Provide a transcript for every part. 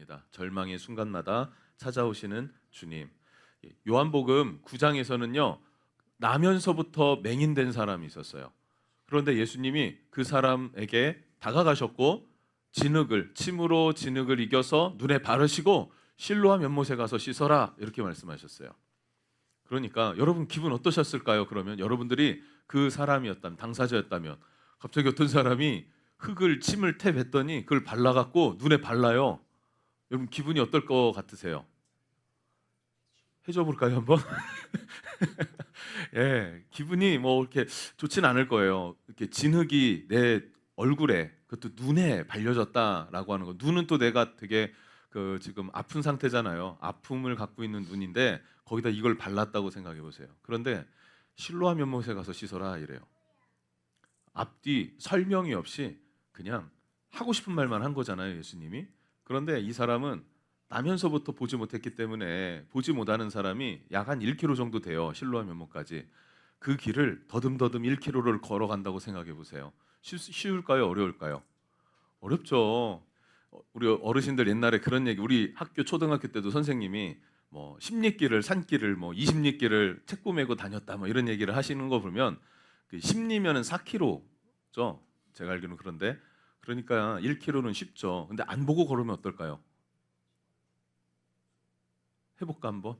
있습니다. 절망의 순간마다 찾아오시는 주님. 요한복음 9장에서는요. 나면서부터 맹인된 사람이 있었어요. 그런데 예수님이 그 사람에게 다가가셨고 침으로 진흙을 이겨서 눈에 바르시고 실로암 연못에 가서 씻어라 이렇게 말씀하셨어요. 그러니까 여러분 기분 어떠셨을까요? 그러면 여러분들이 그 사람이었다면, 당사자였다면 갑자기 어떤 사람이 침을 탭 했더니 그걸 발라갖고 눈에 발라요. 여러분 기분이 어떨 것 같으세요? 해줘 볼까요 한번? 예, 기분이 뭐 이렇게 좋진 않을 거예요. 이렇게 진흙이 내 얼굴에, 그것도 눈에 발려졌다라고 하는 거. 눈은 또 내가 되게 지금 아픈 상태잖아요. 아픔을 갖고 있는 눈인데 거기다 이걸 발랐다고 생각해 보세요. 그런데 실로암 연못에 가서 씻어라 이래요. 앞뒤 설명이 없이 그냥 하고 싶은 말만 한 거잖아요, 예수님이. 그런데 이 사람은 나면서부터 보지 못했기 때문에 보지 못하는 사람이 약 한 1km 정도 돼요. 실로암 연못까지. 그 길을 더듬더듬 1km를 걸어간다고 생각해 보세요. 쉬울까요? 어려울까요? 어렵죠. 우리 어르신들 옛날에 그런 얘기, 우리 학교 초등학교 때도 선생님이 뭐 10리길을 산길을 뭐 20리길을 책고 메고 다녔다 뭐 이런 얘기를 하시는 거 보면 그 10리면은 4km죠. 제가 알기로는. 그런데 그러니까 1km는 쉽죠. 근데 안 보고 걸으면 어떨까요? 해볼까 한번?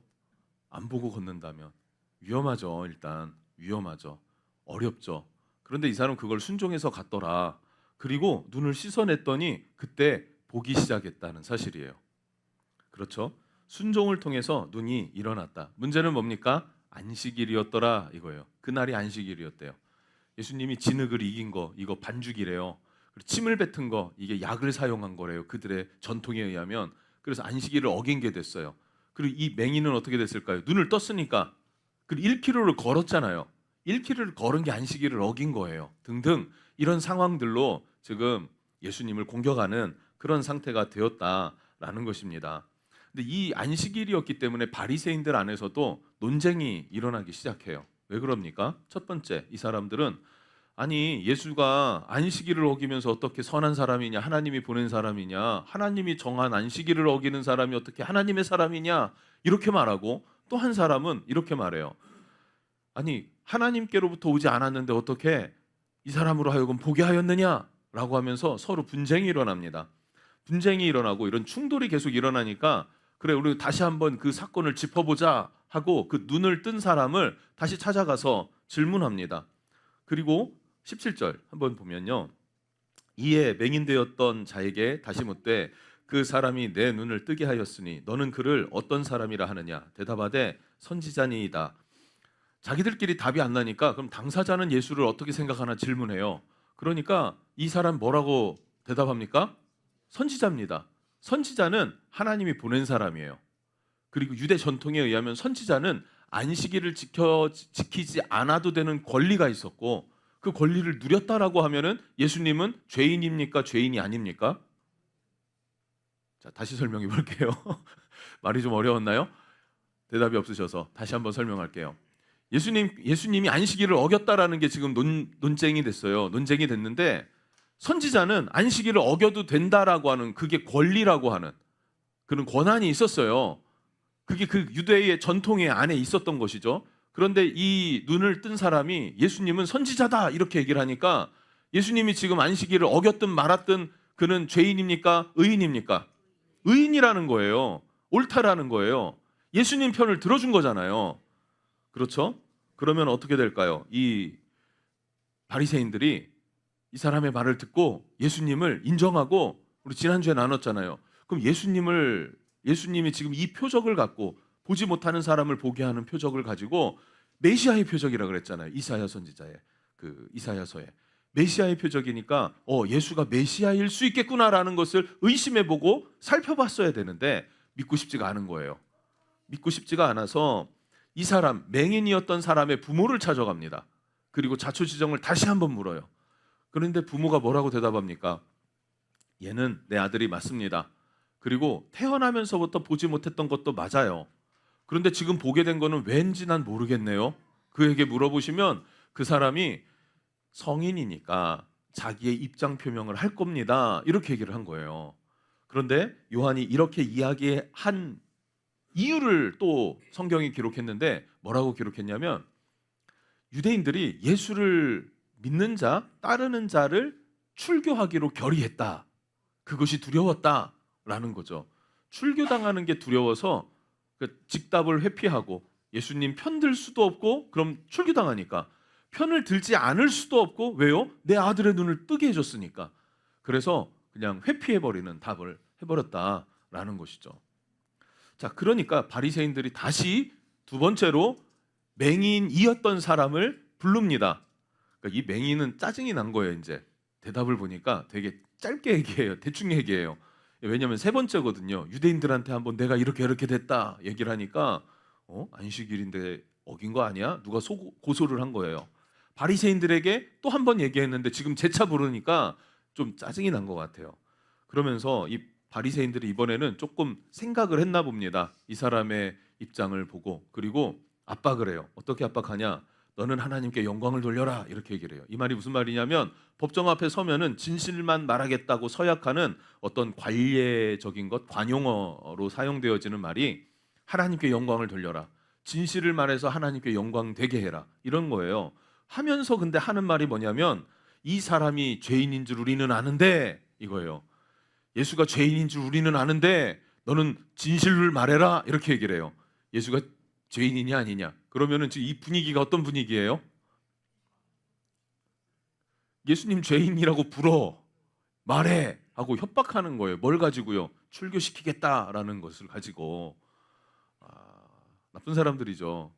안 보고 걷는다면 위험하죠. 일단 위험하죠. 어렵죠. 그런데 이 사람 그걸 순종해서 갔더라. 그리고 눈을 씻어냈더니 그때 보기 시작했다는 사실이에요. 그렇죠? 순종을 통해서 눈이 일어났다. 문제는 뭡니까? 안식일이었더라 이거예요. 그날이 안식일이었대요. 예수님이 진흙을 이긴 거 이거 반죽이래요. 그리고 침을 뱉은 거 이게 약을 사용한 거래요. 그들의 전통에 의하면. 그래서 안식일을 어긴 게 됐어요. 그리고 이 맹인은 어떻게 됐을까요? 눈을 떴으니까. 그리고 1km를 걸었잖아요. 1km를 걸은 게 안식일을 어긴 거예요. 등등 이런 상황들로 지금 예수님을 공격하는 그런 상태가 되었다라는 것입니다. 근데 이 안식일이었기 때문에 바리새인들 안에서도 논쟁이 일어나기 시작해요. 왜 그럽니까? 첫 번째, 이 사람들은 아니 예수가 안식일을 어기면서 어떻게 선한 사람이냐, 하나님이 보낸 사람이냐, 하나님이 정한 안식일을 어기는 사람이 어떻게 하나님의 사람이냐 이렇게 말하고, 또 한 사람은 이렇게 말해요. 아니 하나님께로부터 오지 않았는데 어떻게 이 사람으로 하여금 보게 하였느냐라고 하면서 서로 분쟁이 일어납니다. 분쟁이 일어나고 이런 충돌이 계속 일어나니까 그래 우리 다시 한번 그 사건을 짚어보자 하고 그 눈을 뜬 사람을 다시 찾아가서 질문합니다. 그리고 17절 한번 보면요. 이에 맹인되었던 자에게 다시 묻되 그 사람이 내 눈을 뜨게 하였으니 너는 그를 어떤 사람이라 하느냐? 대답하되 선지자니이다. 자기들끼리 답이 안 나니까 그럼 당사자는 예수를 어떻게 생각하나 질문해요. 그러니까 이 사람 뭐라고 대답합니까? 선지자입니다. 선지자는 하나님이 보낸 사람이에요. 그리고 유대 전통에 의하면 선지자는 안식일을 지키지 않아도 되는 권리가 있었고 그 권리를 누렸다라고 하면은 예수님은 죄인입니까? 죄인이 아닙니까? 자, 다시 설명해 볼게요. 말이 좀 어려웠나요? 대답이 없으셔서 다시 한번 설명할게요. 예수님이 안식일을 어겼다라는 게 지금 논쟁이 됐어요. 논쟁이 됐는데 선지자는 안식일을 어겨도 된다라고 하는 그게 권리라고 하는 그런 권한이 있었어요. 그게 그 유대의 전통의 안에 있었던 것이죠. 그런데 이 눈을 뜬 사람이 예수님은 선지자다 이렇게 얘기를 하니까 예수님이 지금 안식일을 어겼든 말았든 그는 죄인입니까? 의인입니까? 의인이라는 거예요. 옳다라는 거예요. 예수님 편을 들어준 거잖아요. 그렇죠? 그러면 어떻게 될까요? 이 바리새인들이 이 사람의 말을 듣고 예수님을 인정하고, 우리 지난주에 나눴잖아요. 그럼 예수님이 지금 이 표적을 갖고 보지 못하는 사람을 보게 하는 표적을 가지고 메시아의 표적이라 그랬잖아요. 이사야 선지자의 그 이사야서에 메시아의 표적이니까 예수가 메시아일 수 있겠구나라는 것을 의심해보고 살펴봤어야 되는데 믿고 싶지가 않은 거예요. 믿고 싶지가 않아서 이 사람 맹인이었던 사람의 부모를 찾아갑니다. 그리고 자초지정을 다시 한번 물어요. 그런데 부모가 뭐라고 대답합니까? 얘는 내 아들이 맞습니다. 그리고 태어나면서부터 보지 못했던 것도 맞아요. 그런데 지금 보게 된 거는 왠지 난 모르겠네요. 그에게 물어보시면 그 사람이 성인이니까 자기의 입장 표명을 할 겁니다. 이렇게 얘기를 한 거예요. 그런데 요한이 이렇게 이야기한 이유를 또 성경이 기록했는데 뭐라고 기록했냐면 유대인들이 예수를 믿는 자, 따르는 자를 출교하기로 결의했다. 그것이 두려웠다라는 거죠. 출교당하는 게 두려워서 그 직답을 회피하고 예수님 편들 수도 없고 그럼 출교당하니까 편을 들지 않을 수도 없고 왜요? 내 아들의 눈을 뜨게 해줬으니까. 그래서 그냥 회피해버리는 답을 해버렸다라는 것이죠. 자, 그러니까 바리새인들이 다시 두 번째로 맹인이었던 사람을 부릅니다. 그러니까 이 맹인은 짜증이 난 거예요. 이제 대답을 보니까 되게 짧게 얘기해요. 대충 얘기해요. 왜냐하면 세 번째거든요. 유대인들한테 한번 내가 이렇게 됐다 얘기를 하니까 안식일인데 어긴 거 아니야? 누가 고소를 한 거예요. 바리새인들에게 또 한 번 얘기했는데 지금 재차 부르니까 좀 짜증이 난 것 같아요. 그러면서 이 바리새인들이 이번에는 조금 생각을 했나 봅니다. 이 사람의 입장을 보고. 그리고 압박을 해요. 어떻게 압박하냐? 너는 하나님께 영광을 돌려라 이렇게 얘기를 해요. 이 말이 무슨 말이냐면 법정 앞에 서면은 진실만 말하겠다고 서약하는 어떤 관례적인 것, 관용어로 사용되어지는 말이 하나님께 영광을 돌려라. 진실을 말해서 하나님께 영광 되게 해라. 이런 거예요. 하면서 근데 하는 말이 뭐냐면 이 사람이 죄인인 줄 우리는 아는데 이거예요. 예수가 죄인인 줄 우리는 아는데 너는 진실을 말해라 이렇게 얘기를 해요. 예수가 죄인이냐 아니냐. 그러면은 지금 이 분위기가 어떤 분위기예요? 예수님 죄인이라고 불어 말해 하고 협박하는 거예요. 뭘 가지고요? 출교시키겠다라는 것을 가지고. 나쁜 사람들이죠.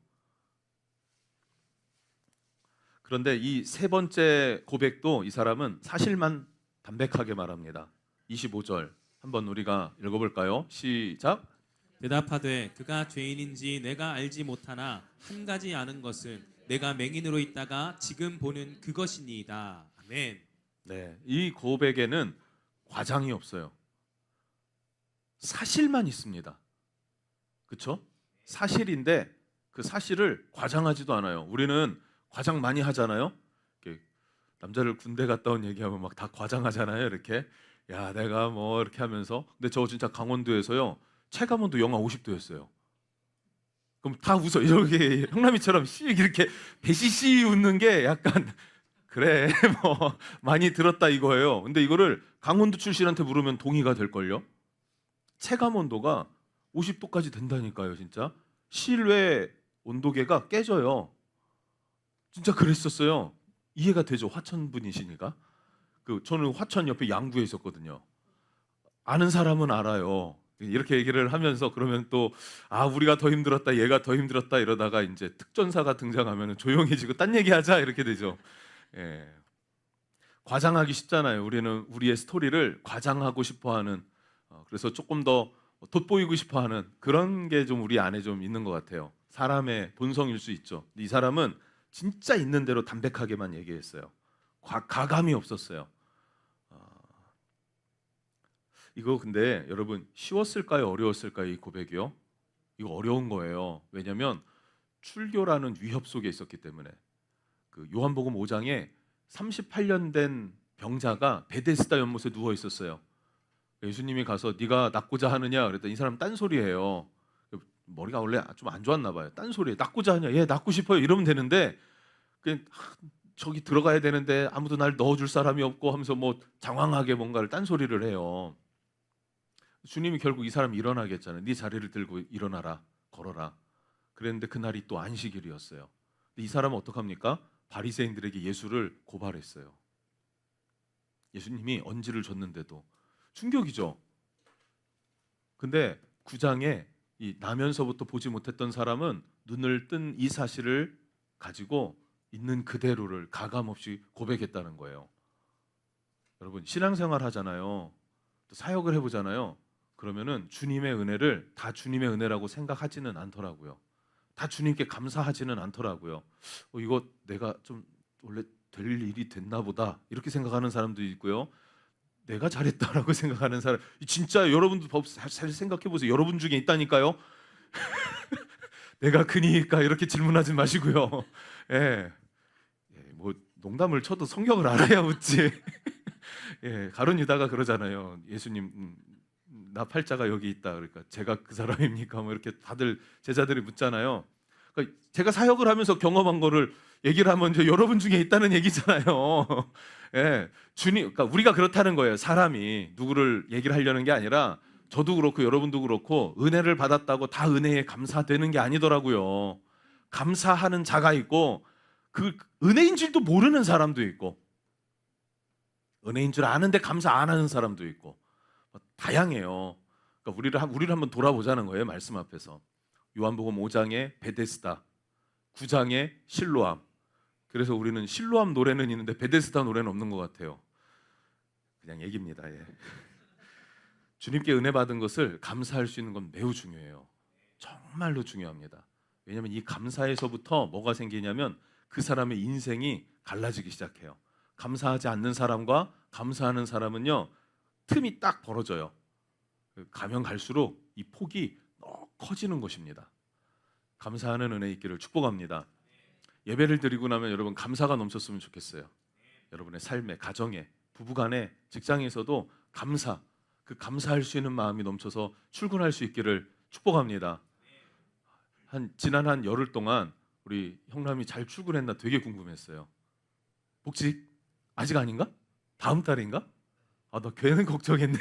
그런데 이 세 번째 고백도 이 사람은 사실만 담백하게 말합니다. 25절 한번 우리가 읽어볼까요? 시작. 대답하되 그가 죄인인지 내가 알지 못하나 한 가지 아는 것은 내가 맹인으로 있다가 지금 보는 그것이니이다. 아멘. 네, 이 고백에는 과장이 없어요. 사실만 있습니다. 그렇죠? 사실인데 그 사실을 과장하지도 않아요. 우리는 과장 많이 하잖아요. 남자를 군대 갔다 온 얘기하면 막 다 과장하잖아요. 이렇게 야 내가 뭐 이렇게 하면서 근데 저 진짜 강원도에서요. 체감온도 영하 50도였어요. 그럼 다 웃어. 이렇게 형남이처럼 이렇게 배시시 웃는 게 약간 그래 뭐 많이 들었다 이거예요. 근데 이거를 강원도 출신한테 물으면 동의가 될걸요. 체감온도가 50도까지 된다니까요. 진짜 실외 온도계가 깨져요. 진짜 그랬었어요. 이해가 되죠? 화천 분이시니까. 저는 화천 옆에 양구에 있었거든요. 아는 사람은 알아요. 이렇게 얘기를 하면서 그러면 또 우리가 더 힘들었다 얘가 더 힘들었다 이러다가 이제 특전사가 등장하면 조용해지고 딴 얘기하자 이렇게 되죠. 예. 과장하기 쉽잖아요. 우리는 우리의 스토리를 과장하고 싶어하는 그래서 조금 더 돋보이고 싶어하는 그런 게 좀 우리 안에 좀 있는 것 같아요. 사람의 본성일 수 있죠. 이 사람은 진짜 있는 대로 담백하게만 얘기했어요. 가감이 없었어요. 이거 근데 여러분 쉬웠을까요? 어려웠을까요? 이 고백이요? 이거 어려운 거예요. 왜냐하면 출교라는 위협 속에 있었기 때문에. 요한복음 5장에 38년 된 병자가 베데스다 연못에 누워 있었어요. 예수님이 가서 네가 낫고자 하느냐 그랬더니 이 사람 딴소리예요. 머리가 원래 좀 안 좋았나 봐요. 딴소리에 낫고자 하냐? 예, 낫고 싶어요. 이러면 되는데 그냥 저기 들어가야 되는데 아무도 날 넣어줄 사람이 없고 하면서 뭐 장황하게 뭔가를 딴소리를 해요. 주님이 결국 이 사람 일어나게 했잖아요. 네 자리를 들고 일어나라, 걸어라. 그랬는데 그날이 또 안식일이었어요. 이 사람은 어떡합니까? 바리새인들에게 예수를 고발했어요. 예수님이 언지를 줬는데도 충격이죠. 근데 9장에 이 나면서부터 보지 못했던 사람은 눈을 뜬 이 사실을 가지고 있는 그대로를 가감없이 고백했다는 거예요. 여러분 신앙생활 하잖아요. 또 사역을 해보잖아요. 그러면은 주님의 은혜를 다 주님의 은혜라고 생각하지는 않더라고요. 다 주님께 감사하지는 않더라고요. 이거 내가 좀 원래 될 일이 됐나 보다 이렇게 생각하는 사람도 있고요. 내가 잘했다라고 생각하는 사람 진짜 여러분도 잘 생각해 보세요. 여러분 중에 있다니까요. 내가 그니까 이렇게 질문하지 마시고요. 예. 뭐 농담을 쳐도 성경을 알아야 웃지. 예, 가룟 유다가 그러잖아요. 예수님 나 팔자가 여기 있다. 그러니까 제가 그 사람입니까? 뭐 이렇게 다들 제자들이 묻잖아요. 그러니까 제가 사역을 하면서 경험한 거를 얘기를 하면 이제 여러분 중에 있다는 얘기잖아요. 예, 주님, 그러니까 우리가 그렇다는 거예요. 사람이 누구를 얘기를 하려는 게 아니라 저도 그렇고 여러분도 그렇고 은혜를 받았다고 다 은혜에 감사되는 게 아니더라고요. 감사하는 자가 있고 그 은혜인 줄도 모르는 사람도 있고 은혜인 줄 아는데 감사 안 하는 사람도 있고 다양해요. 그러니까 우리를 한번 돌아보자는 거예요. 말씀 앞에서 요한복음 5장의 베데스다, 9장의 실로암. 그래서 우리는 실로암 노래는 있는데 베데스다 노래는 없는 것 같아요. 그냥 얘기입니다. 예. 주님께 은혜 받은 것을 감사할 수 있는 건 매우 중요해요. 정말로 중요합니다. 왜냐하면 이 감사에서부터 뭐가 생기냐면 그 사람의 인생이 갈라지기 시작해요. 감사하지 않는 사람과 감사하는 사람은요, 틈이 딱 벌어져요. 가면 갈수록 이 폭이 더 커지는 것입니다. 감사하는 은혜 있기를 축복합니다. 예배를 드리고 나면 여러분 감사가 넘쳤으면 좋겠어요. 여러분의 삶에, 가정에, 부부간에, 직장에서도 그 감사할 수 있는 마음이 넘쳐서 출근할 수 있기를 축복합니다. 지난 한 열흘 동안 우리 형남이 잘 출근했나 되게 궁금했어요. 복직 아직 아닌가? 다음 달인가? 나 괜히 걱정했네.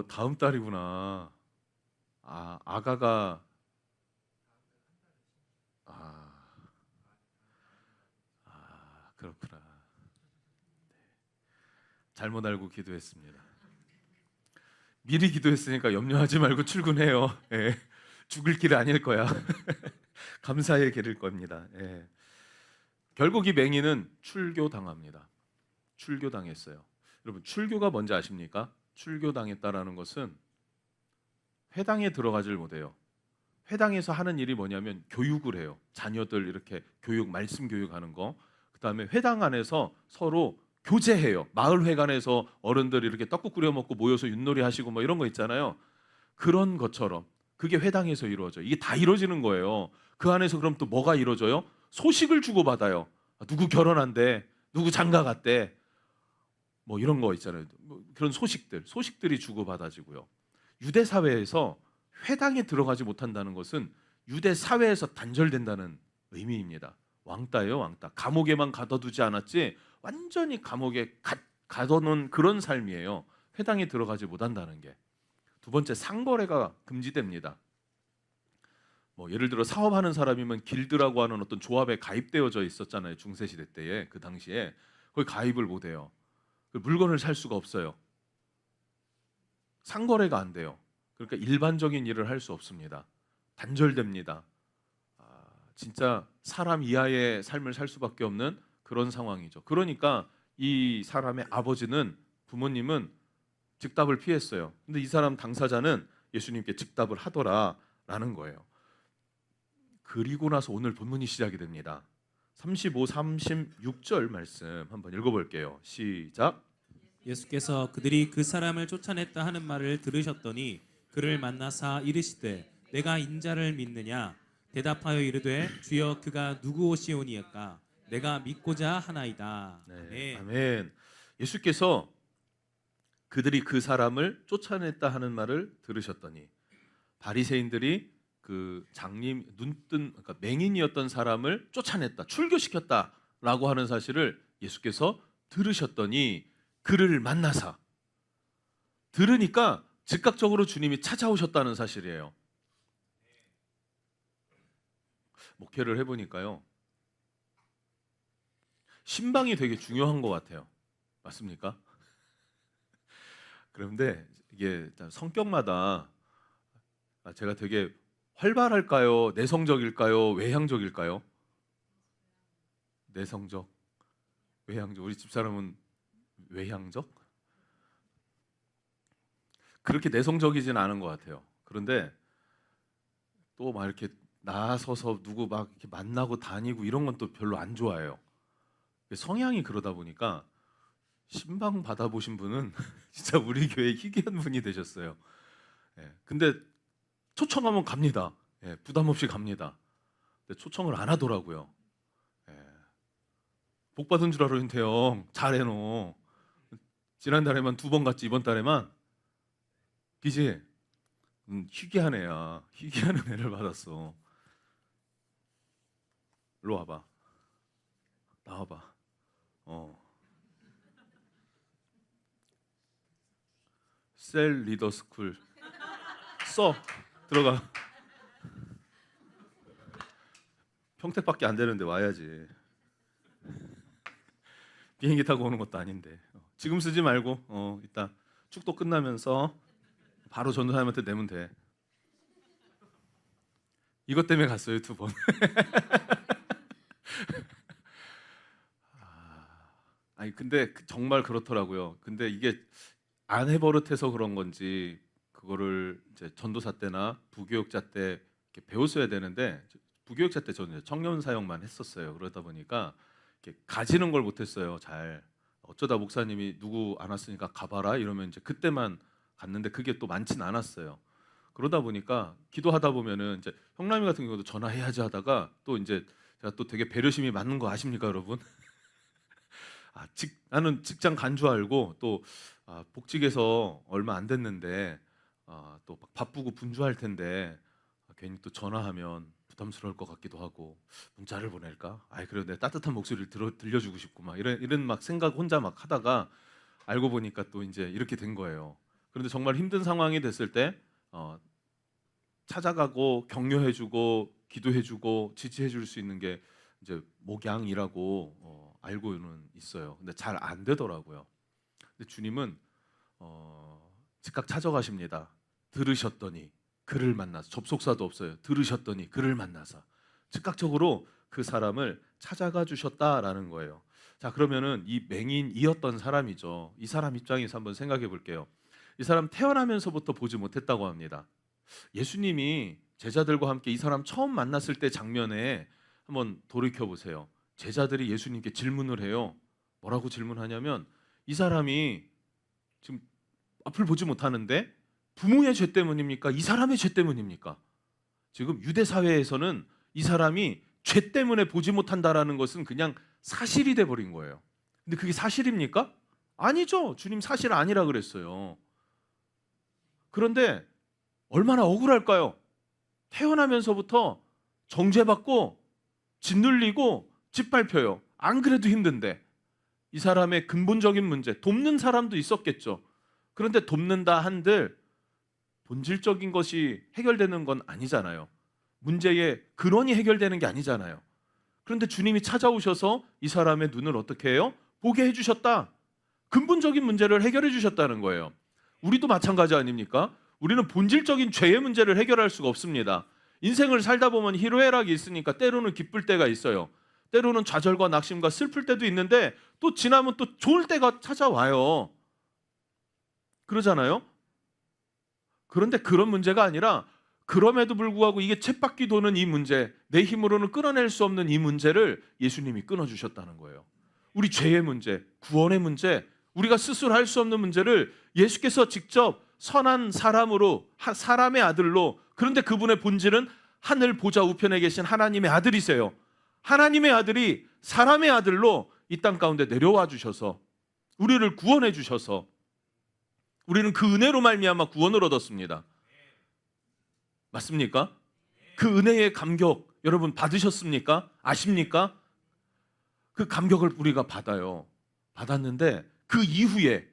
다음 달이구나. 아가가 그렇구나. 잘못 알고 기도했습니다. 미리 기도했으니까 염려하지 말고 출근해요. 예. 죽을 길 아닐 거야. 감사의 길일 겁니다. 예. 결국 이 맹인은 출교당합니다. 출교당했어요. 여러분 출교가 뭔지 아십니까? 출교당했다라는 것은 회당에 들어가질 못해요. 회당에서 하는 일이 뭐냐면 교육을 해요. 자녀들 이렇게 말씀 교육하는 거. 그다음에 회당 안에서 서로 교제해요. 마을회관에서 어른들이 이렇게 떡국 끓여 먹고 모여서 윷놀이 하시고 뭐 이런 거 있잖아요. 그런 것처럼 그게 회당에서 이루어져요. 이게 다 이루어지는 거예요. 그 안에서 그럼 또 뭐가 이루어져요? 소식을 주고받아요. 누구 결혼한대, 누구 장가 갔대, 뭐 이런 거 있잖아요. 뭐 그런 소식들이 주고받아지고요. 유대 사회에서 회당에 들어가지 못한다는 것은 유대 사회에서 단절된다는 의미입니다. 왕따예요, 왕따. 감옥에만 가둬두지 않았지 완전히 감옥에 가둬놓은 그런 삶이에요. 회당에 들어가지 못한다는 게. 두 번째, 상거래가 금지됩니다. 뭐 예를 들어 사업하는 사람이면 길드라고 하는 어떤 조합에 가입되어져 있었잖아요. 중세시대 때에 그 당시에 거기 가입을 못해요. 물건을 살 수가 없어요. 상거래가 안 돼요. 그러니까 일반적인 일을 할 수 없습니다. 단절됩니다. 진짜 사람 이하의 삶을 살 수밖에 없는 그런 상황이죠. 그러니까 이 사람의 아버지는, 부모님은 즉답을 피했어요. 근데 이 사람 당사자는 예수님께 즉답을 하더라라는 거예요. 그리고 나서 오늘 본문이 시작이 됩니다. 35, 36절 말씀 한번 읽어볼게요. 시작. 예수께서 그들이 그 사람을 쫓아냈다 하는 말을 들으셨더니 그를 만나사 이르시되 내가 인자를 믿느냐? 대답하여 이르되 주여 그가 누구오시오니까 내가 믿고자 하나이다. 네, 아멘. 예수께서 그들이 그 사람을 쫓아냈다 하는 말을 들으셨더니 바리새인들이 그 장님 그러니까 맹인이었던 사람을 쫓아냈다, 출교시켰다라고 하는 사실을 예수께서 들으셨더니 그를 만나사, 들으니까 즉각적으로 주님이 찾아오셨다는 사실이에요. 목회를 해보니까요, 신방이 되게 중요한 것 같아요. 맞습니까? 그런데 이게 성격마다 제가 되게 활발할까요? 내성적일까요? 외향적일까요? 내성적, 외향적. 우리 집사람은 외향적? 그렇게 내성적이진 않은 것 같아요. 그런데 또 막 이렇게 나서서 누구 막 이렇게 만나고 다니고 이런 건 또 별로 안 좋아해요. 성향이 그러다 보니까 신방 받아보신 분은 진짜 우리 교회 희귀한 분이 되셨어요. 근데 초청하면 갑니다. 부담 없이 갑니다. 근데 초청을 안 하더라고요. 복 받은 줄 알았는데 형 잘해놓. 지난달에만 2번 갔지 이번 달에만 그지? 희귀한 애야. 희귀한 애를 받았어. 일로 와봐. 나와봐. 셀 리더 스쿨 써. 들어가. 평택밖에 안 되는데 와야지. 비행기 타고 오는 것도 아닌데. 지금 쓰지 말고 이따 축도 끝나면서 바로 전도사님한테 내면 돼. 이것 때문에 갔어요 2번. 아니 근데 정말 그렇더라고요. 근데 이게 안 해버릇해서 그런 건지 그거를 이제 전도사 때나 부교육자 때 이렇게 배웠어야 되는데, 부교육자 때 저는 청년 사역만 했었어요. 그러다 보니까 이렇게 가지는 걸 못했어요. 잘 어쩌다 목사님이 누구 안 왔으니까 가봐라 이러면 이제 그때만 갔는데 그게 또 많진 않았어요. 그러다 보니까 기도하다 보면은 이제 형남이 같은 경우도 전화해야지 하다가 또 이제 제가 또 되게 배려심이 많은 거 아십니까 여러분? 나는 직장 간 줄 알고 또 복직해서 얼마 안 됐는데 또 바쁘고 분주할 텐데 괜히 또 전화하면 부담스러울 것 같기도 하고 문자를 보낼까? 그래도 내 따뜻한 목소리를 들려주고 싶고 막 이런 막 생각 혼자 막 하다가 알고 보니까 또 이제 이렇게 된 거예요. 그런데 정말 힘든 상황이 됐을 때 찾아가고 격려해주고 기도해주고 지지해줄 수 있는 게 이제 목양이라고 알고는 있어요. 근데 잘 안 되더라고요. 근데 주님은 즉각 찾아가십니다. 들으셨더니 그를 만나서, 접속사도 없어요. 들으셨더니 그를 만나서 즉각적으로 그 사람을 찾아가 주셨다라는 거예요. 자, 그러면은 이 맹인이었던 사람이죠. 이 사람 입장에서 한번 생각해 볼게요. 이 사람 태어나면서부터 보지 못했다고 합니다. 예수님이 제자들과 함께 이 사람 처음 만났을 때 장면에 한번 돌이켜 보세요. 제자들이 예수님께 질문을 해요. 뭐라고 질문하냐면, 이 사람이 지금 앞을 보지 못하는데 부모의 죄 때문입니까? 이 사람의 죄 때문입니까? 지금 유대 사회에서는 이 사람이 죄 때문에 보지 못한다라는 것은 그냥 사실이 돼 버린 거예요. 근데 그게 사실입니까? 아니죠. 주님 사실 아니라 그랬어요. 그런데 얼마나 억울할까요? 태어나면서부터 정죄받고 짓눌리고 짓밟혀요. 안 그래도 힘든데. 이 사람의 근본적인 문제, 돕는 사람도 있었겠죠. 그런데 돕는다 한들 본질적인 것이 해결되는 건 아니잖아요. 문제의 근원이 해결되는 게 아니잖아요. 그런데 주님이 찾아오셔서 이 사람의 눈을 어떻게 해요? 보게 해주셨다. 근본적인 문제를 해결해 주셨다는 거예요. 우리도 마찬가지 아닙니까? 우리는 본질적인 죄의 문제를 해결할 수가 없습니다. 인생을 살다 보면 희로애락이 있으니까 때로는 기쁠 때가 있어요. 때로는 좌절과 낙심과 슬플 때도 있는데 또 지나면 또 좋을 때가 찾아와요. 그러잖아요. 그런데 그런 문제가 아니라, 그럼에도 불구하고 이게 쳇바퀴 도는 이 문제, 내 힘으로는 끊어낼 수 없는 이 문제를 예수님이 끊어주셨다는 거예요. 우리 죄의 문제, 구원의 문제, 우리가 스스로 할 수 없는 문제를 예수께서 직접 선한 사람으로, 사람의 아들로, 그런데 그분의 본질은 하늘 보좌 우편에 계신 하나님의 아들이세요. 하나님의 아들이 사람의 아들로 이 땅 가운데 내려와 주셔서 우리를 구원해 주셔서 우리는 그 은혜로 말미암아 구원을 얻었습니다. 맞습니까? 그 은혜의 감격 여러분 받으셨습니까? 아십니까? 그 감격을 우리가 받아요. 받았는데 그 이후에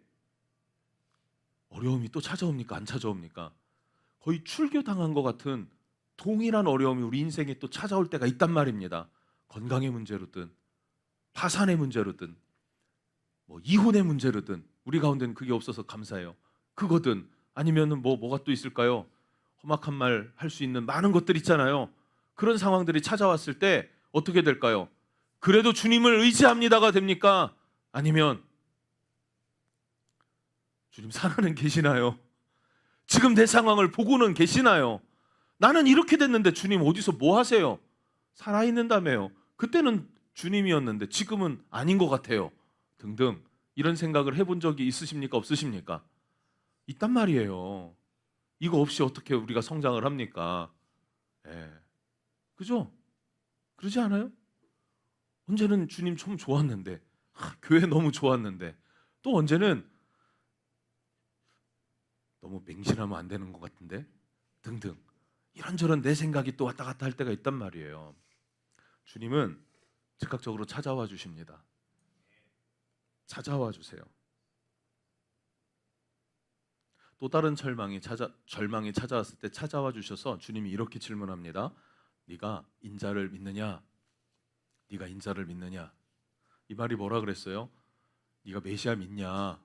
어려움이 또 찾아옵니까? 안 찾아옵니까? 거의 출교당한 것 같은 동일한 어려움이 우리 인생에 또 찾아올 때가 있단 말입니다. 건강의 문제로든 파산의 문제로든 이혼의 문제로든 우리 가운데는 그게 없어서 감사해요. 그거든 아니면은 뭐가 또 있을까요? 험악한 말 할 수 있는 많은 것들 있잖아요. 그런 상황들이 찾아왔을 때 어떻게 될까요? 그래도 주님을 의지합니다가 됩니까? 아니면 주님 살아는 계시나요? 지금 내 상황을 보고는 계시나요? 나는 이렇게 됐는데 주님 어디서 뭐 하세요? 살아있는다며요. 그때는 주님이었는데 지금은 아닌 것 같아요. 등등 이런 생각을 해본 적이 있으십니까? 없으십니까? 있단 말이에요. 이거 없이 어떻게 우리가 성장을 합니까? 그죠? 그러지 않아요? 언제는 주님 좀 좋았는데, 교회 너무 좋았는데, 또 언제는 너무 맹신하면 안 되는 것 같은데 등등 이런저런 내 생각이 또 왔다 갔다 할 때가 있단 말이에요. 주님은 즉각적으로 찾아와 주십니다. 찾아와 주세요. 또 다른 절망이 찾아왔을 때 찾아와 주셔서 주님이 이렇게 질문합니다. 네가 인자를 믿느냐? 네가 인자를 믿느냐? 이 말이 뭐라 그랬어요? 네가 메시아 믿냐?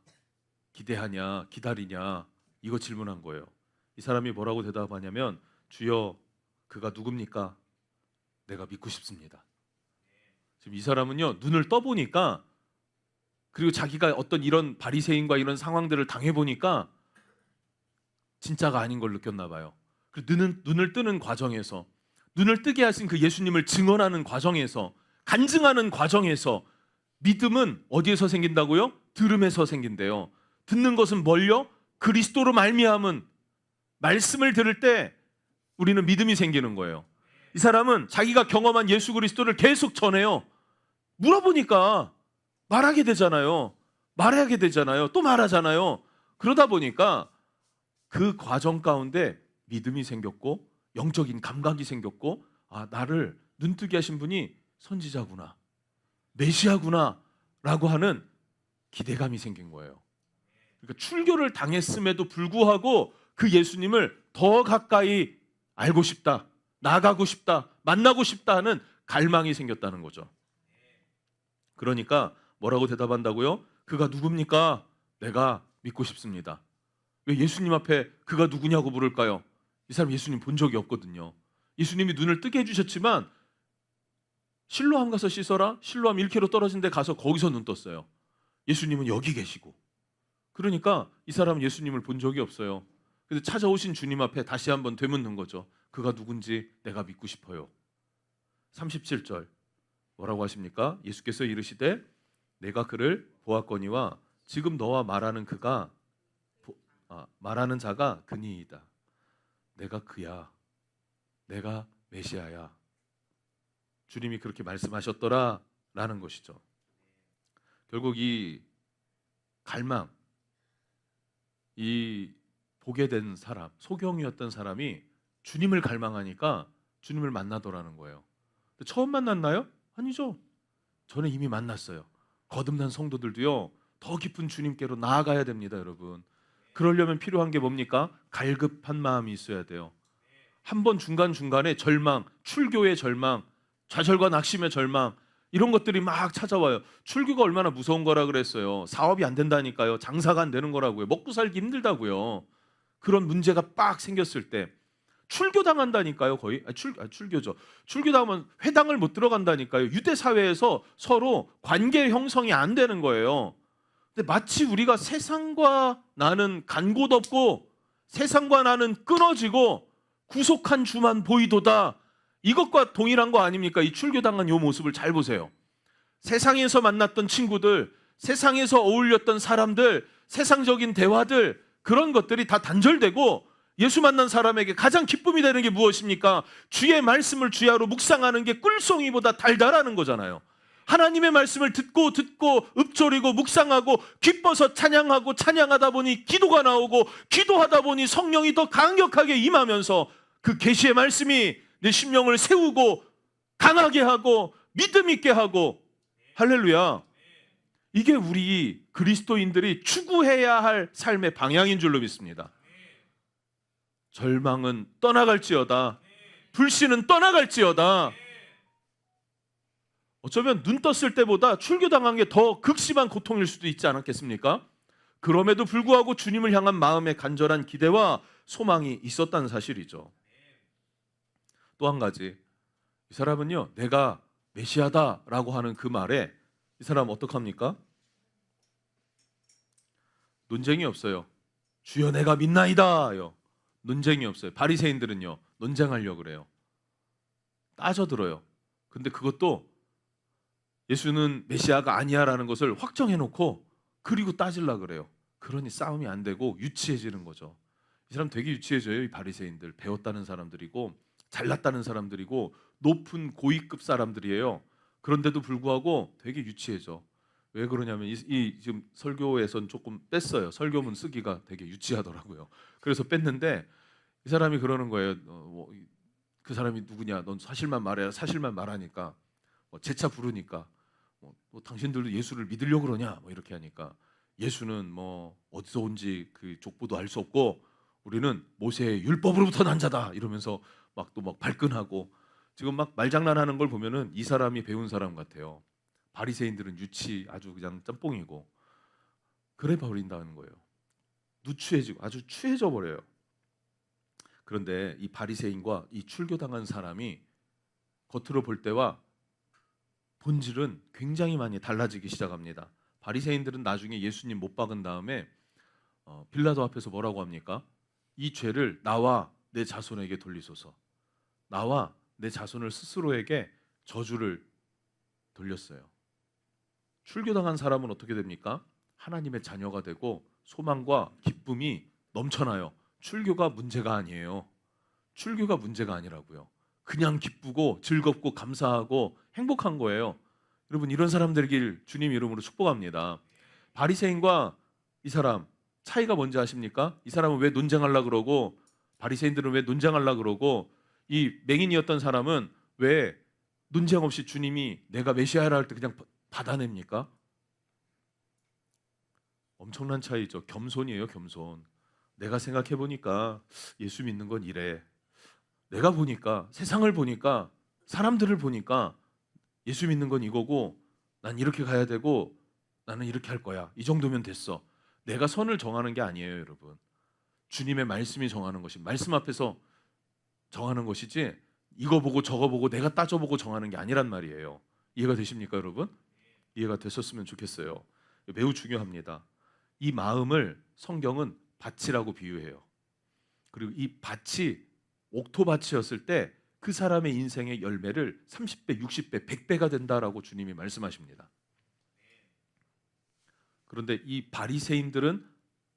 기대하냐? 기다리냐? 이거 질문한 거예요. 이 사람이 뭐라고 대답하냐면 주여 그가 누굽니까? 내가 믿고 싶습니다. 지금 이 사람은요 눈을 떠보니까 그리고 자기가 어떤 이런 바리새인과 이런 상황들을 당해보니까 진짜가 아닌 걸 느꼈나 봐요. 눈을 뜨는 과정에서 눈을 뜨게 하신 그 예수님을 증언하는 과정에서 간증하는 과정에서 믿음은 어디에서 생긴다고요? 들음에서 생긴대요. 듣는 것은 뭘요? 그리스도로 말미암은 말씀을 들을 때 우리는 믿음이 생기는 거예요. 이 사람은 자기가 경험한 예수 그리스도를 계속 전해요. 물어보니까 말하게 되잖아요. 말하게 되잖아요. 또 말하잖아요. 그러다 보니까 그 과정 가운데 믿음이 생겼고 영적인 감각이 생겼고 아 나를 눈뜨게 하신 분이 선지자구나. 메시아구나 라고 하는 기대감이 생긴 거예요. 그러니까 출교를 당했음에도 불구하고 그 예수님을 더 가까이 알고 싶다. 나가고 싶다. 만나고 싶다 하는 갈망이 생겼다는 거죠. 그러니까 뭐라고 대답한다고요? 그가 누굽니까? 내가 믿고 싶습니다. 왜 예수님 앞에 그가 누구냐고 물을까요? 이 사람 예수님 본 적이 없거든요. 예수님이 눈을 뜨게 해주셨지만 실로암 가서 씻어라. 실로암 1km 떨어진 데 가서 거기서 눈 떴어요. 예수님은 여기 계시고. 그러니까 이 사람은 예수님을 본 적이 없어요. 그래서 찾아오신 주님 앞에 다시 한번 되묻는 거죠. 그가 누군지 내가 믿고 싶어요. 37절 뭐라고 하십니까? 예수께서 이르시되 내가 그를 보았거니와 지금 너와 말하는 말하는 자가 그니이다. 내가 그야. 내가 메시아야. 주님이 그렇게 말씀하셨더라 라는 것이죠. 결국 이 갈망, 이 보게 된 사람, 소경이었던 사람이 주님을 갈망하니까 주님을 만나더라는 거예요. 처음 만났나요? 아니죠. 저는 이미 만났어요. 거듭난 성도들도요. 더 깊은 주님께로 나아가야 됩니다, 여러분. 그러려면 필요한 게 뭡니까? 갈급한 마음이 있어야 돼요. 한번 중간중간에 절망, 출교의 절망, 좌절과 낙심의 절망 이런 것들이 막 찾아와요. 출교가 얼마나 무서운 거라 그랬어요. 사업이 안 된다니까요. 장사가 안 되는 거라고요. 먹고 살기 힘들다고요. 그런 문제가 빡 생겼을 때 출교당한다니까요. 거의 출교죠. 출교당하면 회당을 못 들어간다니까요. 유대 사회에서 서로 관계 형성이 안 되는 거예요. 근데 마치 우리가 세상과 나는 간 곳 없고 세상과 나는 끊어지고 구속한 주만 보이도다. 이것과 동일한 거 아닙니까? 이 출교당한 이 모습을 잘 보세요. 세상에서 만났던 친구들, 세상에서 어울렸던 사람들, 세상적인 대화들 그런 것들이 다 단절되고 예수 만난 사람에게 가장 기쁨이 되는 게 무엇입니까? 주의 말씀을 주야로 묵상하는 게 꿀송이보다 달달하는 거잖아요. 하나님의 말씀을 듣고 읊조리고 묵상하고 기뻐서 찬양하고 찬양하다 보니 기도가 나오고 기도하다 보니 성령이 더 강력하게 임하면서 그 계시의 말씀이 내 심령을 세우고 강하게 하고 믿음 있게 하고 할렐루야. 이게 우리 그리스도인들이 추구해야 할 삶의 방향인 줄로 믿습니다. 절망은 떠나갈지어다. 불신은 떠나갈지어다. 어쩌면 눈 떴을 때보다 출교당한 게 더 극심한 고통일 수도 있지 않았겠습니까? 그럼에도 불구하고 주님을 향한 마음의 간절한 기대와 소망이 있었다는 사실이죠. 또 한 가지, 이 사람은요 내가 메시아다라고 하는 그 말에 이 사람 어떡합니까? 논쟁이 없어요. 주여 내가 믿나이다요. 논쟁이 없어요. 바리새인들은요 논쟁하려고 그래요. 따져들어요. 근데 그것도 예수는 메시아가 아니야라는 것을 확정해놓고 그리고 따지려고 그래요. 그러니 싸움이 안 되고 유치해지는 거죠. 이 사람 되게 유치해져요. 이 바리새인들 배웠다는 사람들이고 잘났다는 사람들이고 높은 고위급 사람들이에요. 그런데도 불구하고 되게 유치해져. 왜 그러냐면 이 지금 설교에선 조금 뺐어요. 설교문 쓰기가 되게 유치하더라고요. 그래서 뺐는데 이 사람이 그러는 거예요. 그 사람이 누구냐? 넌 사실만 말해. 사실만 말하니까 제차 부르니까 당신들도 예수를 믿으려고 그러냐? 이렇게 하니까 예수는 어디서 온지 그 족보도 알 수 없고 우리는 모세의 율법으로부터 난 자다 이러면서 막 발끈하고 지금 막 말장난하는 걸 보면은 이 사람이 배운 사람 같아요. 바리새인들은 유치 아주 그냥 짬뽕이고 그래 버린다는 거예요. 누추해지고 아주 추해져 버려요. 그런데 이 바리새인과 이 출교당한 사람이 겉으로 볼 때와 본질은 굉장히 많이 달라지기 시작합니다. 바리새인들은 나중에 예수님 못 박은 다음에 빌라도 앞에서 뭐라고 합니까? 이 죄를 나와 내 자손에게 돌리소서. 나와 내 자손을 스스로에게 저주를 돌렸어요. 출교당한 사람은 어떻게 됩니까? 하나님의 자녀가 되고 소망과 기쁨이 넘쳐나요. 출교가 문제가 아니에요. 출교가 문제가 아니라고요. 그냥 기쁘고 즐겁고 감사하고 행복한 거예요. 여러분 이런 사람들길 주님 이름으로 축복합니다. 바리새인과 이 사람 차이가 뭔지 아십니까? 이 사람은 왜 논쟁하려고 그러고 바리새인들은 왜 논쟁하려고 그러고 이 맹인이었던 사람은 왜 논쟁 없이 주님이 내가 메시아라 할 때 그냥 받아냅니까? 엄청난 차이죠. 겸손이에요, 겸손. 내가 생각해 보니까 예수 믿는 건 이래. 내가 보니까 세상을 보니까 사람들을 보니까 예수 믿는 건 이거고 난 이렇게 가야 되고 나는 이렇게 할 거야. 이 정도면 됐어. 내가 선을 정하는 게 아니에요, 여러분. 주님의 말씀이 정하는 것이 말씀 앞에서 정하는 것이지 이거 보고 저거 보고 내가 따져보고 정하는 게 아니란 말이에요. 이해가 되십니까, 여러분? 이해가 됐었으면 좋겠어요. 매우 중요합니다. 이 마음을 성경은 밭이라고 비유해요. 그리고 이 밭이 옥토밭이었을 때 그 사람의 인생의 열매를 30배, 60배, 100배가 된다라고 주님이 말씀하십니다. 그런데 이 바리새인들은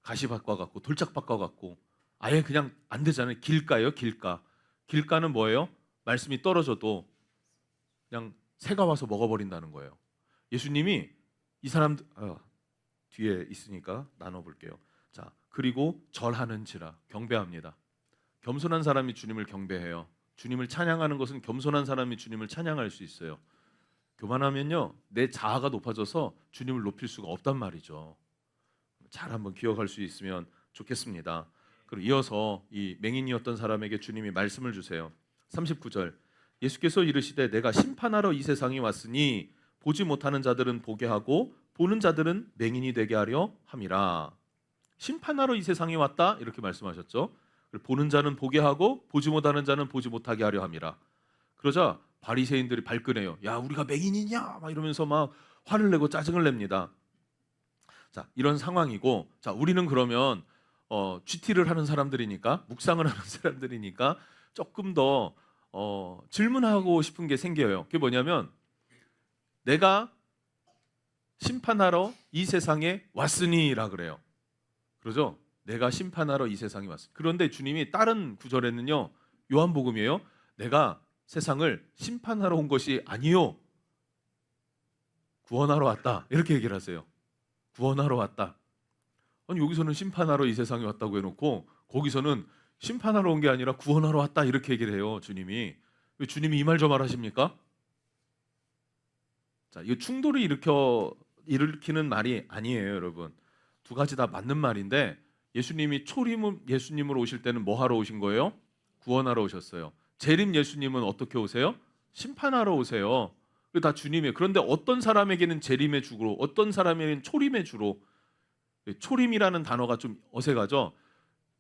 가시밭과 같고 돌짝밭과 같고 아예 그냥 안 되잖아요. 길가예요, 길가. 길가는 뭐예요? 말씀이 떨어져도 그냥 새가 와서 먹어버린다는 거예요. 예수님이 이 사람들 뒤에 있으니까 나눠볼게요. 자, 그리고 절하는지라 경배합니다. 겸손한 사람이 주님을 경배해요. 주님을 찬양하는 것은 겸손한 사람이 주님을 찬양할 수 있어요. 교만하면요 내 자아가 높아져서 주님을 높일 수가 없단 말이죠. 잘 한번 기억할 수 있으면 좋겠습니다. 그리고 이어서 이 맹인이었던 사람에게 주님이 말씀을 주세요. 39절 예수께서 이르시되 내가 심판하러 이 세상에 왔으니 보지 못하는 자들은 보게 하고 보는 자들은 맹인이 되게 하려 함이라. 심판하러 이 세상에 왔다 이렇게 말씀하셨죠. 보는 자는 보게 하고 보지 못하는 자는 보지 못하게 하려 함이라. 그러자 바리새인들이 발끈해요. 야 우리가 맹인이냐 막 이러면서 막 화를 내고 짜증을 냅니다. 자 이런 상황이고 자 우리는 그러면 GT를 하는 사람들이니까 묵상을 하는 사람들이니까 조금 더 질문하고 싶은 게 생겨요. 그게 뭐냐면 내가 심판하러 이 세상에 왔으니라 그래요. 그러죠? 내가 심판하러 이 세상에 왔으니. 그런데 주님이 다른 구절에는요. 요한복음이에요. 내가 세상을 심판하러 온 것이 아니요. 구원하러 왔다. 이렇게 얘기를 하세요. 구원하러 왔다. 아니 여기서는 심판하러 이 세상에 왔다고 해놓고 거기서는 심판하러 온 게 아니라 구원하러 왔다 이렇게 얘기를 해요. 주님이. 왜 주님이 이 말 저 말 하십니까? 자, 이거 충돌을 일으키는 말이 아니에요, 여러분. 두 가지 다 맞는 말인데 예수님이 예수님으로 오실 때는 뭐 하러 오신 거예요? 구원하러 오셨어요. 재림 예수님은 어떻게 오세요? 심판하러 오세요. 다 주님이에요. 그런데 어떤 사람에게는 재림의 주로, 어떤 사람에게는 초림의 주로. 초림이라는 단어가 좀 어색하죠.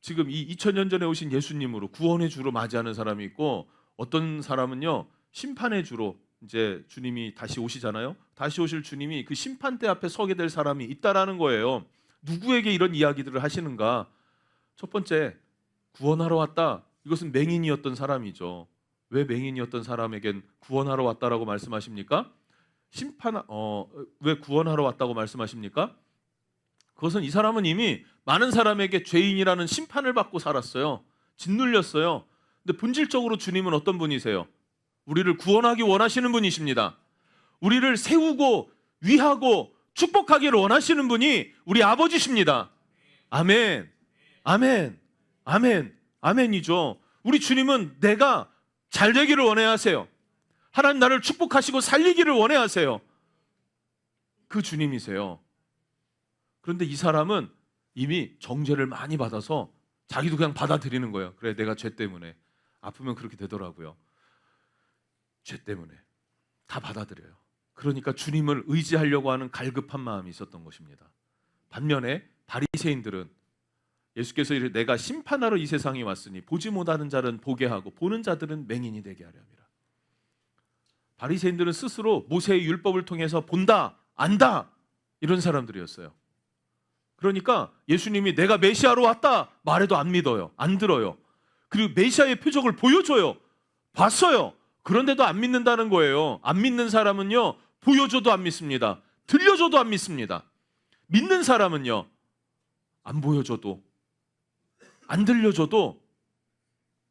지금 이 2000년 전에 오신 예수님으로 구원의 주로 맞이하는 사람이 있고 어떤 사람은요 심판의 주로 이제 주님이 다시 오시잖아요. 다시 오실 주님이 그 심판대 앞에 서게 될 사람이 있다라는 거예요. 누구에게 이런 이야기들을 하시는가? 첫 번째, 구원하러 왔다. 이것은 맹인이었던 사람이죠. 왜 맹인이었던 사람에겐 구원하러 왔다라고 말씀하십니까? 왜 구원하러 왔다고 말씀하십니까? 그것은 이 사람은 이미 많은 사람에게 죄인이라는 심판을 받고 살았어요. 짓눌렸어요. 근데 본질적으로 주님은 어떤 분이세요? 우리를 구원하기 원하시는 분이십니다. 우리를 세우고 위하고 축복하기를 원하시는 분이 우리 아버지십니다. 아멘, 아멘, 아멘, 아멘이죠. 우리 주님은 내가 잘 되기를 원해 하세요. 하나님 나를 축복하시고 살리기를 원해 하세요. 그 주님이세요. 그런데 이 사람은 이미 정죄를 많이 받아서 자기도 그냥 받아들이는 거예요. 그래, 내가 죄 때문에 아프면 그렇게 되더라고요. 죄 때문에 다 받아들여요. 그러니까 주님을 의지하려고 하는 갈급한 마음이 있었던 것입니다. 반면에 바리새인들은 예수께서 이르되 내가 심판하러 이 세상에 왔으니 보지 못하는 자는 보게 하고 보는 자들은 맹인이 되게 하려 함이라. 바리새인들은 스스로 모세의 율법을 통해서 본다, 안다 이런 사람들이었어요. 그러니까 예수님이 내가 메시아로 왔다 말해도 안 믿어요. 안 들어요. 그리고 메시아의 표적을 보여줘요. 봤어요. 그런데도 안 믿는다는 거예요. 안 믿는 사람은요, 보여줘도 안 믿습니다. 들려줘도 안 믿습니다. 믿는 사람은요, 안 보여줘도, 안 들려줘도,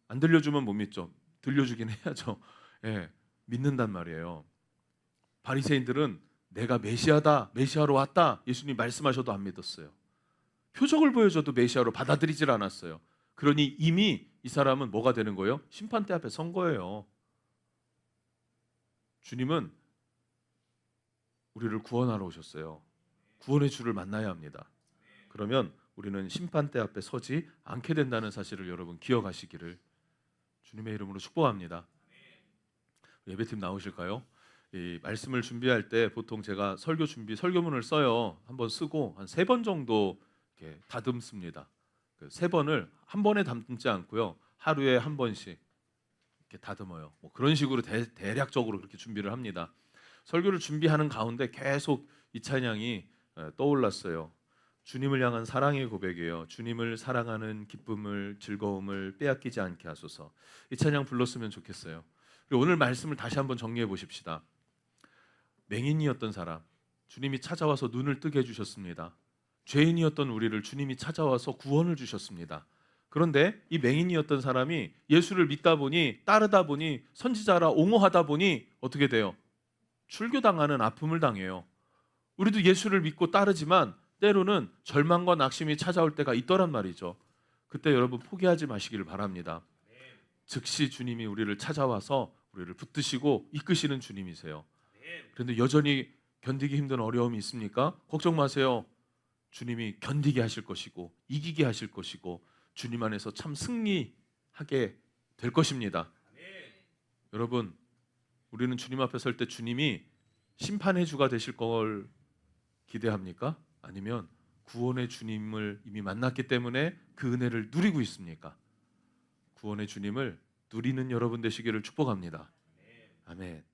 안 들려주면 못 믿죠. 들려주긴 해야죠. 예, 믿는단 말이에요. 바리새인들은 내가 메시아다, 메시아로 왔다 예수님 말씀하셔도 안 믿었어요. 표적을 보여줘도 메시아로 받아들이질 않았어요. 그러니 이미 이 사람은 뭐가 되는 거예요? 심판대 앞에 선 거예요. 주님은 우리를 구원하러 오셨어요. 구원의 주를 만나야 합니다. 그러면 우리는 심판대 앞에 서지 않게 된다는 사실을 여러분 기억하시기를 주님의 이름으로 축복합니다. 예배팀 나오실까요? 이 말씀을 준비할 때 보통 제가 설교문을 써요. 한번 쓰고 한 3번 정도 이렇게 다듬습니다. 그 3번을 한 번에 담지 않고요. 하루에 한 번씩 이렇게 다듬어요. 뭐 그런 식으로 대략적으로 그렇게 준비를 합니다. 설교를 준비하는 가운데 계속 이 찬양이 떠올랐어요. 주님을 향한 사랑의 고백이에요. 주님을 사랑하는 기쁨을, 즐거움을 빼앗기지 않게 하소서. 이 찬양 불렀으면 좋겠어요. 그리고 오늘 말씀을 다시 한번 정리해 보십시다. 맹인이었던 사람, 주님이 찾아와서 눈을 뜨게 해주셨습니다. 죄인이었던 우리를 주님이 찾아와서 구원을 주셨습니다. 그런데 이 맹인이었던 사람이 예수를 믿다 보니, 따르다 보니, 선지자라 옹호하다 보니 어떻게 돼요? 출교당하는 아픔을 당해요. 우리도 예수를 믿고 따르지만 때로는 절망과 낙심이 찾아올 때가 있더란 말이죠. 그때 여러분 포기하지 마시기를 바랍니다. 즉시 주님이 우리를 찾아와서 우리를 붙드시고 이끄시는 주님이세요. 그런데 여전히 견디기 힘든 어려움이 있습니까? 걱정 마세요. 주님이 견디게 하실 것이고 이기게 하실 것이고 주님 안에서 참 승리하게 될 것입니다. 여러분, 우리는 주님 앞에 설 때 주님이 심판의 주가 되실 걸 기대합니까? 아니면 구원의 주님을 이미 만났기 때문에 그 은혜를 누리고 있습니까? 구원의 주님을 누리는 여러분 되시기를 축복합니다. 아멘.